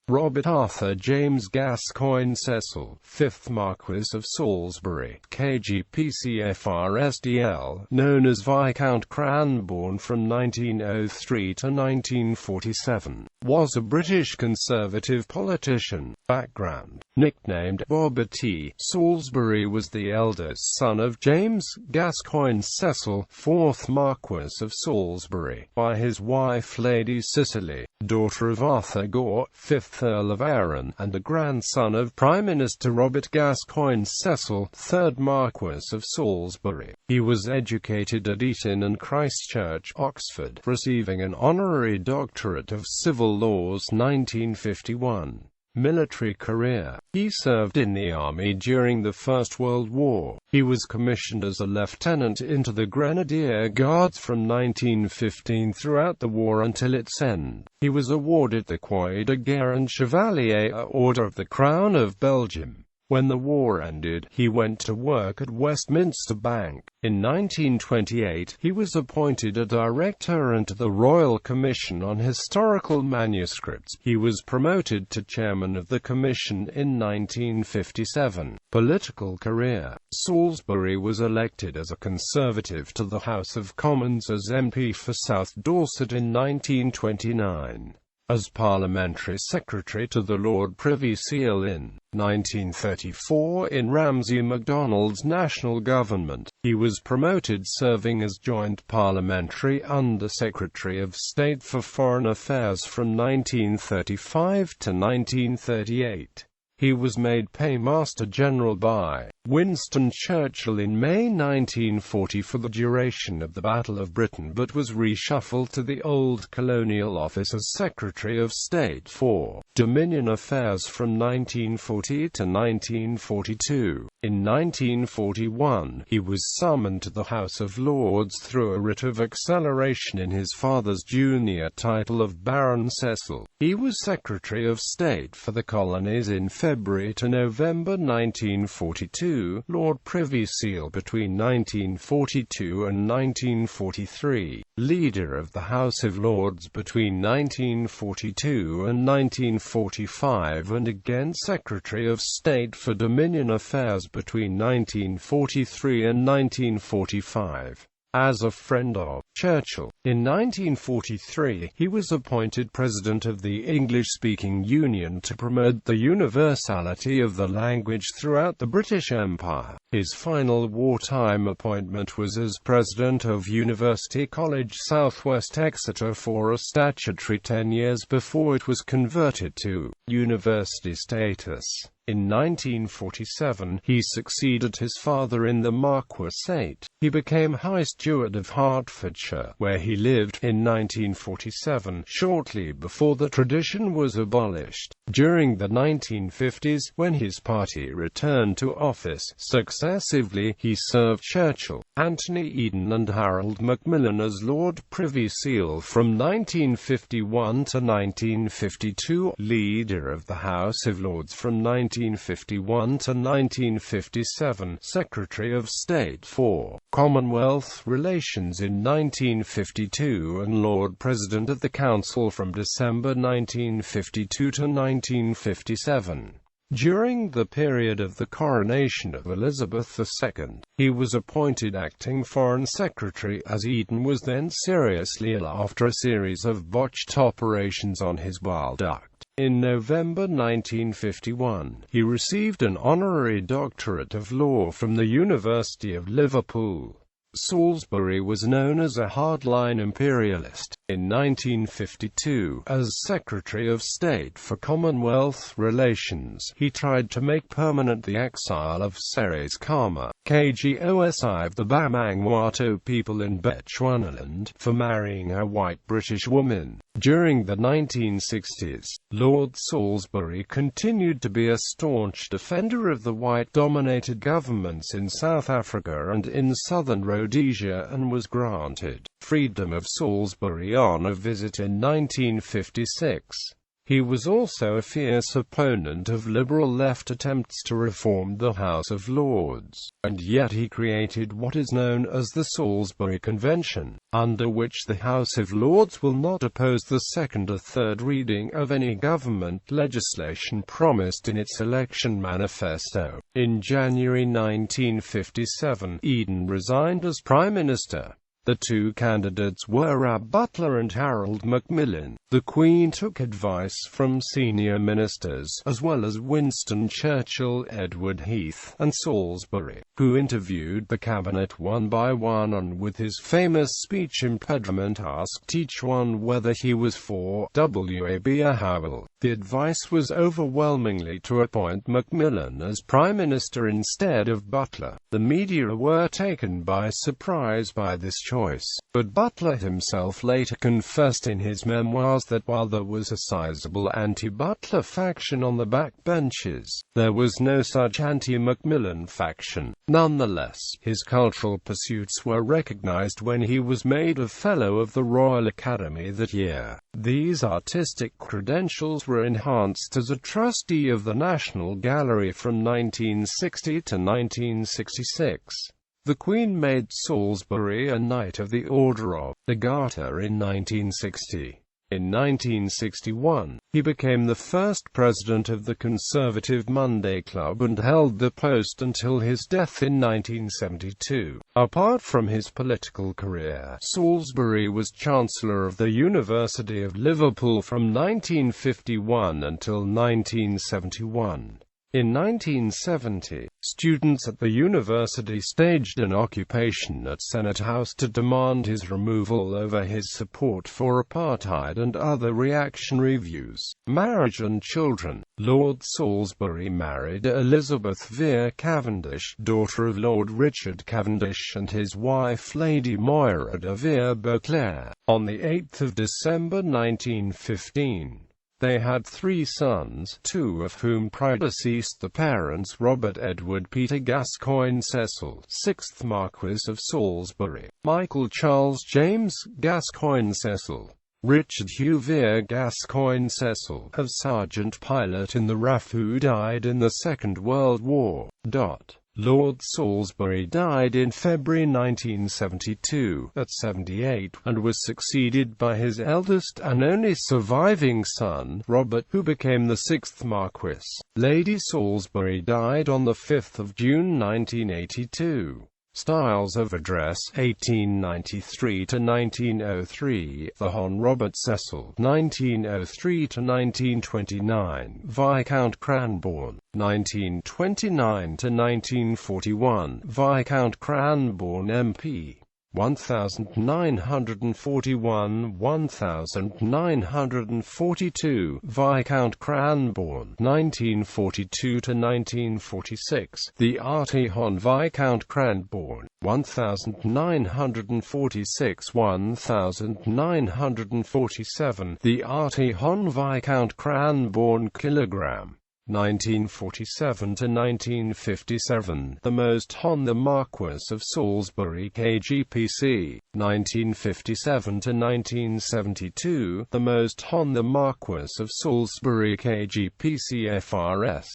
Robert Arthur James Gascoyne-Cecil, 5th Marquess of Salisbury, KG PC FRS DL, known as Viscount Cranborne from 1903 to 1947, was a British Conservative politician. Background: nicknamed Robert T. Salisbury was the eldest son of James Gascoyne-Cecil, 4th Marquess of Salisbury, by his wife Lady Cicely, daughter of Arthur Gore, 5th Earl of Arran, and the grandson of Prime Minister Robert Gascoyne-Cecil, 3rd Marquess of Salisbury. He was educated at Eton and Christ Church, Oxford, receiving an honorary doctorate of civil laws 1951. Military career: he served in the army during the First World War. He was commissioned as a lieutenant into the Grenadier Guards from 1915 throughout the war until its end. He was awarded the Croix de Guerre and Chevalier Order of the Crown of Belgium. When the war ended, he went to work at Westminster Bank. In 1928, he was appointed a director into the Royal Commission on Historical Manuscripts. He was promoted to chairman of the commission in 1957. Political career: Salisbury was elected as a Conservative to the House of Commons as MP for South Dorset in 1929. As Parliamentary Secretary to the Lord Privy Seal in 1934 in Ramsay MacDonald's national government. He was promoted serving as Joint Parliamentary Under-Secretary of State for Foreign Affairs from 1935 to 1938. He was made Paymaster General by Winston Churchill in May 1940 for the duration of the Battle of Britain, but was reshuffled to the old colonial office as Secretary of State for Dominion Affairs from 1940 to 1942. In 1941, he was summoned to the House of Lords through a writ of acceleration in his father's junior title of Baron Cecil. He was Secretary of State for the Colonies in February to November 1942, Lord Privy Seal between 1942 and 1943, Leader of the House of Lords between 1942 and 1945, and again Secretary of State for Dominion Affairs between 1943 and 1945. As a friend of Churchill, in 1943, he was appointed President of the English-speaking Union to promote the universality of the language throughout the British Empire. His final wartime appointment was as President of University College South West Exeter for a statutory 10 years before it was converted to university status. In 1947, he succeeded his father in the marquessate. He became High Steward of Hertfordshire, where he lived, in 1947, shortly before the tradition was abolished. During the 1950s, when his party returned to office, successively, he served Churchill, Anthony Eden and Harold Macmillan as Lord Privy Seal from 1951 to 1952, Leader of the House of Lords from 1951 to 1957, Secretary of State for Commonwealth Relations in 1952 and Lord President of the Council from December 1952 to 1957. During the period of the coronation of Elizabeth II, he was appointed acting Foreign Secretary as Eden was then seriously ill after a series of botched operations on his bile duct. In November 1951, he received an honorary doctorate of law from the University of Liverpool. Salisbury was known as a hardline imperialist. In 1952, as Secretary of State for Commonwealth Relations, he tried to make permanent the exile of Ceres Khama, KGOSI of the Bamangwato people in Bechuanaland, for marrying a white British woman. During the 1960s, Lord Salisbury continued to be a staunch defender of the white-dominated governments in South Africa and in southern Rhodesia, and was granted freedom of Salisbury on a visit in 1956. He was also a fierce opponent of liberal left attempts to reform the House of Lords, and yet he created what is known as the Salisbury Convention, under which the House of Lords will not oppose the second or third reading of any government legislation promised in its election manifesto. In January 1957, Eden resigned as Prime Minister. The two candidates were Rab Butler and Harold Macmillan. The Queen took advice from senior ministers, as well as Winston Churchill, Edward Heath, and Salisbury, who interviewed the cabinet one by one and with his famous speech impediment asked each one whether he was for WAB or Howell. The advice was overwhelmingly to appoint Macmillan as Prime Minister instead of Butler. The media were taken by surprise by this choice, but Butler himself later confessed in his memoirs that while there was a sizable anti-Butler faction on the backbenches, there was no such anti-Macmillan faction. Nonetheless, his cultural pursuits were recognized when he was made a Fellow of the Royal Academy that year. These artistic credentials were enhanced as a trustee of the National Gallery from 1960 to 1966. The Queen made Salisbury a Knight of the Order of the Garter in 1960. In 1961, he became the first president of the Conservative Monday Club and held the post until his death in 1972. Apart from his political career, Salisbury was Chancellor of the University of Liverpool from 1951 until 1971. In 1970, students at the university staged an occupation at Senate House to demand his removal over his support for apartheid and other reactionary views. Marriage and children. Lord Salisbury married Elizabeth Vere Cavendish, daughter of Lord Richard Cavendish, and his wife Lady Moira de Vere Beauclerk, on 8 December 1915. They had 3 sons, 2 of whom predeceased the parents: Robert Edward Peter Gascoyne-Cecil, 6th Marquess of Salisbury; Michael Charles James Gascoyne-Cecil; Richard Hugh Vere Gascoyne-Cecil, of Sergeant Pilot in the RAF, who died in the Second World War. Lord Salisbury died in February 1972, at 78, and was succeeded by his eldest and only surviving son, Robert, who became the 6th Marquess. Lady Salisbury died on 5 June 1982. Styles of address: 1893 to 1903, the Hon. Robert Cecil; 1903 to 1929, Viscount Cranborne; 1929 to 1941, Viscount Cranborne MP; 1941, 1942, Viscount Cranborne; 1942 to 1946, the Arty Hon. Viscount Cranborne; 1946, 1947, the Arty Hon. Viscount Cranborne Kilogram; 1947 to 1957, the Most Hon. the Marquess of Salisbury KGPC; 1957 to 1972, the Most Hon. the Marquess of Salisbury KGPC FRS